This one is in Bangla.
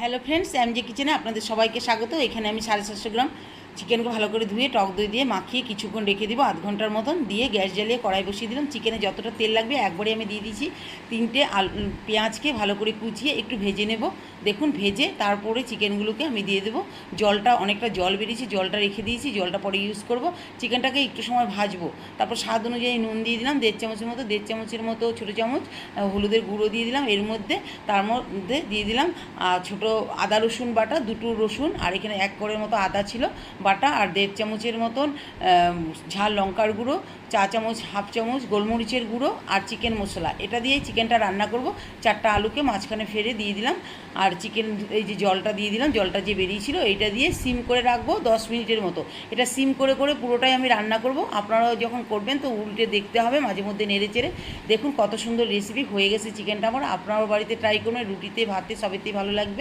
হ্যালো ফ্রেন্ডস, এমজে কিচেনে আপনাদের সবাইকে স্বাগত। এখানে আমি 750 গ্রাম চিকেনকে ভালো করে ধুয়ে টক দই দিয়ে মাখিয়ে কিছুক্ষণ রেখে দিব, আধ ঘন্টার মতন। দিয়ে গ্যাস জ্বালিয়ে কড়াই বসিয়ে দিলাম। চিকেনে যতটা তেল লাগবে একবারে আমি দিয়ে দিয়েছি। 3টে পেঁয়াজকে ভালো করে কুচিয়ে একটু ভেজে নেব। দেখুন, ভেজে তারপরে চিকেনগুলোকে আমি দিয়ে দেবো। জলটা অনেকটা জল বেরিয়েছে, জলটা রেখে দিয়েছি, জলটা পরে ইউজ করব। চিকেনটাকে একটু সময় ভাজবো। তারপর স্বাদ অনুযায়ী নুন দিয়ে দিলাম 1.5 চামচের মতো, ছোটো চামচ হলুদের গুঁড়ো দিয়ে দিলাম এর মধ্যে। তার মধ্যে দিয়ে দিলাম ছোটো আদা রসুন বাটা, 2টো রসুন, আর এখানে 1 কোরের মতো আদা ছিল বাটা, আর 1.5 চামচের মতন ঝাল লঙ্কার গুঁড়ো, 1 চামচ, 1/2 চামচ গোলমরিচের গুঁড়ো, আর চিকেন মশলা। এটা দিয়েই চিকেনটা রান্না করব। 4টা আলুকে মাঝখানে ফেলে দিয়ে দিলাম, আর চিকেন এই যে জলটা দিয়ে দিলাম, জলটা যে বেরিয়েছিল এইটা দিয়ে সিম করে রাখবো 10 মিনিটের মতো। এটা সিম করে করে পুরোটাই আমি রান্না করব। আপনারাও যখন করবেন তো উল্টে দেখতে হবে, মাঝে মধ্যে নেড়ে চেড়ে। দেখুন কত সুন্দর রেসিপি হয়ে গেছে চিকেনটা আমার। আপনারাও বাড়িতে ট্রাই করবেন, রুটিতে ভাতে সবেতেই ভালো লাগবে।